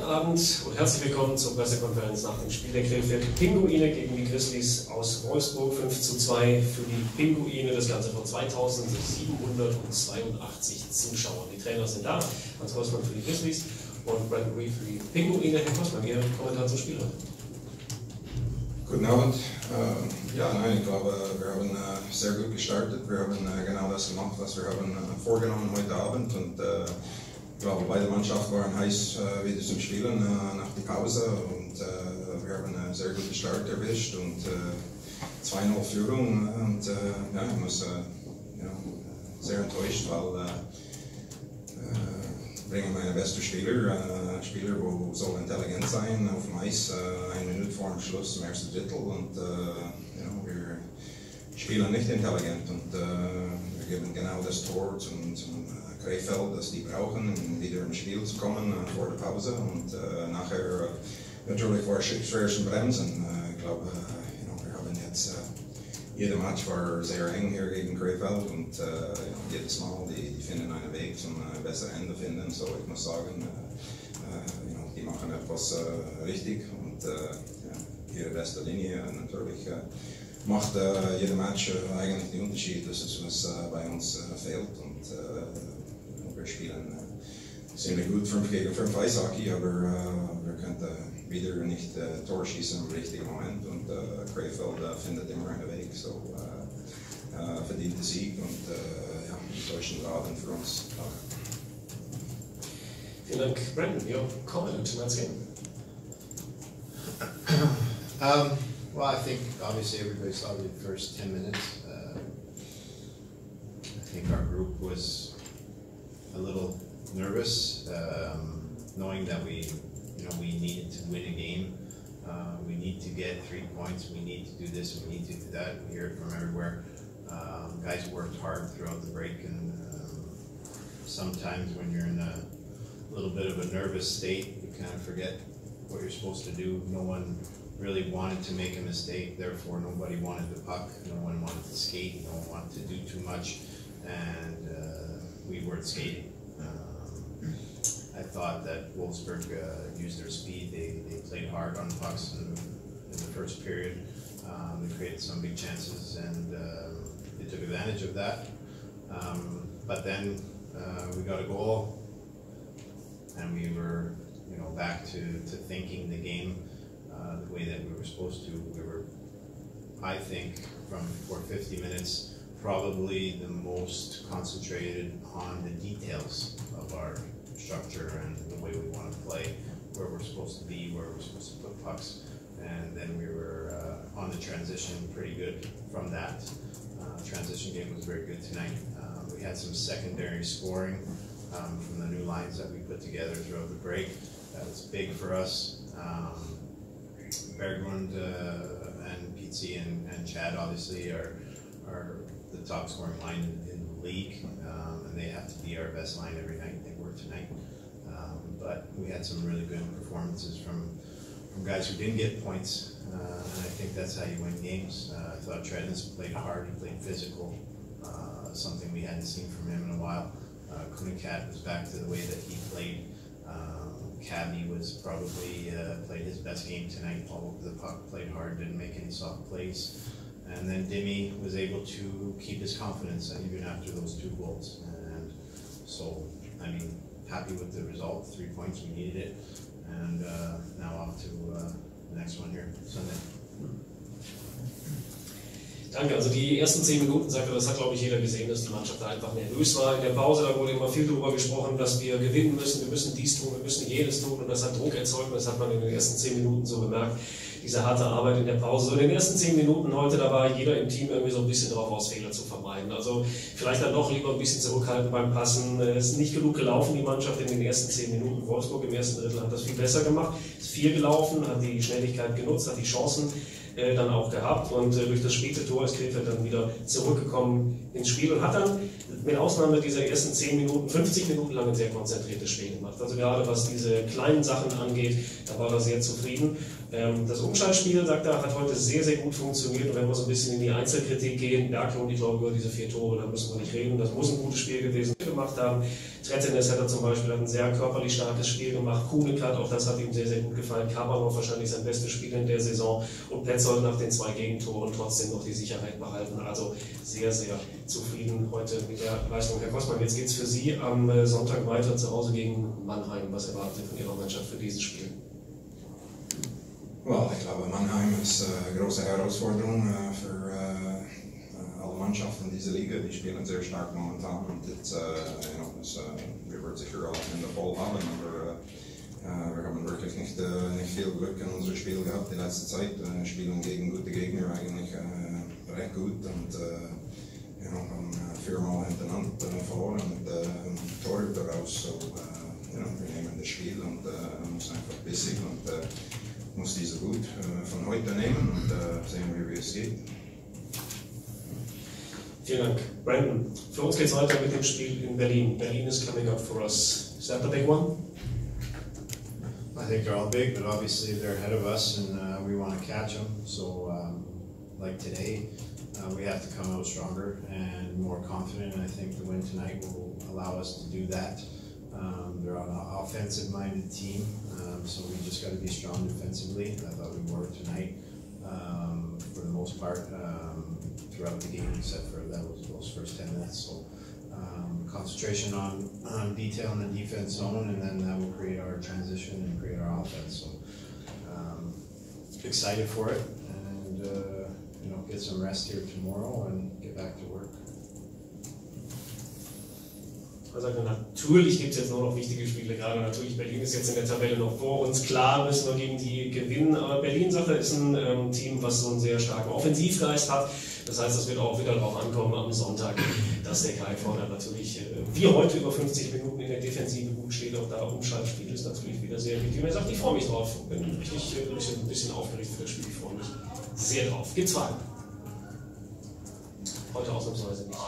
Abend und herzlich willkommen zur Pressekonferenz nach dem Spiel der Krefeld Pinguine gegen die Grizzlies aus Wolfsburg. 5:2 für die Pinguine, das Ganze von 2782 Zuschauern. Die Trainer sind da, Hans Kostmann für die Grizzlies und Brandon Reed für die Pinguine. Herr Kostmann, Ihr Kommentar zum Spiel heute. Guten Abend. Ich glaube, wir haben sehr gut gestartet. Wir haben genau das gemacht, was wir haben vorgenommen heute Abend. Und ich glaube, beide Mannschaften waren heiß wieder zum Spielen nach der Pause. Und wir haben einen sehr guten Start erwischt und 2:0 Führung. Und ich muss sehr enttäuscht, weil bringen meine besten Spieler, Spieler, die so intelligent sein auf dem Eis, 1 Minute vor dem Schluss im ersten Drittel und wir spielen nicht intelligent und wir geben genau das Tor zum Krefeld, das die brauchen, um wieder ins Spiel zu kommen vor der Pause und nachher natürlich war es schwer zu bremsen. Ich glaube, wir haben jetzt jeder Match war sehr eng hier gegen Krefeld und jedes Mal die finden einen Weg zum besseren Ende finden. So ich muss sagen, die machen etwas richtig und ihre beste Linie natürlich macht jeder Match eigentlich den Unterschied. Das ist was bei uns fehlt und wir spielen ziemlich gut 5 gegen 5 Eishockey, aber wir könnten wieder nicht Tor schießen im richtigen Moment und Krefeld findet immer einen Weg, so verdient der Sieg und enttäuschend Abend für uns. Vielen Dank, Brandon. Your comment to that game? Well, I think obviously everybody saw the first 10 minutes. I think our group was a little nervous, knowing that we needed to win a game. We need to get 3 points. We need to do this. We need to do that. We hear it from everywhere. Guys worked hard throughout the break, and sometimes when you're in a little bit of a nervous state, you kind of forget what you're supposed to do. No one really wanted to make a mistake. Therefore, nobody wanted the puck. No one wanted to skate. No one wanted to do too much, and we weren't skating. I thought that Wolfsburg used their speed. They played hard on pucks in the first period. They created some big chances, and they took advantage of that. But then we got a goal, and we were, back to thinking the game the way that we were supposed to. We were, I think, for 50 minutes, probably the most concentrated on the details of our structure and the way we want to play, where we're supposed to be, where we're supposed to put pucks, and then we were on the transition pretty good from that. Transition game was very good tonight. We had some secondary scoring from the new lines that we put together throughout the break. That was big for us. Berglund and Pizzi and Chad obviously are the top scoring line in the league, and they have to be our best line every night. They were tonight. But we had some really good performances from guys who didn't get points, and I think that's how you win games. I thought Trenton's played hard, he played physical, something we hadn't seen from him in a while. Kunikat was back to the way that he played. Cabby was probably played his best game tonight, all over the puck, played hard, didn't make any soft plays. And then Dimmy was able to keep his confidence even after those 2 goals. And so, I mean, happy with the result, 3 points, we needed it. And now off to the next one here, Sunday. Danke, also die ersten 10 Minuten, das hat glaube ich jeder gesehen, dass die Mannschaft da einfach nervös war. In der Pause, da wurde immer viel darüber gesprochen, dass wir gewinnen müssen, wir müssen dies tun, wir müssen jenes tun und das hat Druck erzeugt, das hat man in den ersten 10 Minuten so gemerkt, diese harte Arbeit in der Pause. So in den ersten 10 Minuten heute, da war jeder im Team irgendwie so ein bisschen drauf aus, Fehler zu vermeiden. Also vielleicht dann doch lieber ein bisschen zurückhalten beim Passen. Es ist nicht genug gelaufen, die Mannschaft in den ersten 10 Minuten. Wolfsburg im ersten Drittel hat das viel besser gemacht, ist viel gelaufen, hat die Schnelligkeit genutzt, hat die Chancen dann auch gehabt. Und durch das späte Tor ist Krefeld dann wieder zurückgekommen ins Spiel und hat dann mit Ausnahme dieser ersten 10 Minuten, 50 Minuten lang ein sehr konzentriertes Spiel gemacht. Also gerade was diese kleinen Sachen angeht, da war er sehr zufrieden. Das Umschaltspiel, sagt er, hat heute sehr, sehr gut funktioniert. Und wenn wir so ein bisschen in die Einzelkritik gehen, Berglund, ich glaube, über diese 4 Tore, da müssen wir nicht reden. Das muss ein gutes Spiel gewesen gemacht haben. Trettenes hat er zum Beispiel ein sehr körperlich starkes Spiel gemacht. Kuhnekat, auch das hat ihm sehr, sehr gut gefallen. Kabanov wahrscheinlich sein bestes Spiel in der Saison. Und Petzold nach den 2 Gegentoren trotzdem noch die Sicherheit behalten. Also sehr, sehr zufrieden heute mit der Leistung. Herr Kossmann, jetzt geht es für Sie am Sonntag weiter zu Hause gegen Mannheim. Was erwarten Sie von Ihrer Mannschaft für dieses Spiel? Well, ich glaube, Mannheim ist eine große Herausforderung für alle Mannschaften dieser Liga. Die spielen sehr stark momentan und jetzt, wir werden sicher alle Hände voll haben, aber wir haben wirklich nicht viel Glück in unserem Spiel gehabt die letzte Zeit. Wir spielen gegen gute Gegner eigentlich recht gut und haben 4-mal hintereinander verloren mit Tore daraus. So, wir nehmen das Spiel und müssen einfach bissig und muss diese gut von heute nehmen und sehen, wie es geht. Vielen Dank. Brandon, für uns geht es weiter mit dem Spiel in Berlin. Berlin is coming up for us. Is that the big one? I think they're all big, but obviously they're ahead of us and we want to catch them. So like today, we have to come out stronger and more confident, and I think the win tonight will allow us to do that. They're an offensive-minded team, so we just got to be strong defensively. I thought we were tonight, for the most part, throughout the game, except for those first 10 minutes. So concentration on detail in the defense zone, and then that will create our transition and create our offense. So excited for it, and get some rest here tomorrow and get back to work. Also natürlich gibt es jetzt nur noch wichtige Spiele, gerade natürlich Berlin ist jetzt in der Tabelle noch vor uns, klar müssen wir gegen die gewinnen, aber Berlin, sagt er, ist ein Team, was so einen sehr starken Offensivgeist hat, das heißt, es wird auch wieder darauf ankommen am Sonntag, dass der Kai vorne natürlich wie heute über 50 Minuten in der Defensive gut steht, auch da Umschaltspiel ist natürlich wieder sehr wichtig. Und er sagt, ich freue mich drauf, bin richtig ein bisschen aufgeregt für das Spiel, ich freue mich sehr drauf. Gibt's Fragen? Heute ausnahmsweise nicht.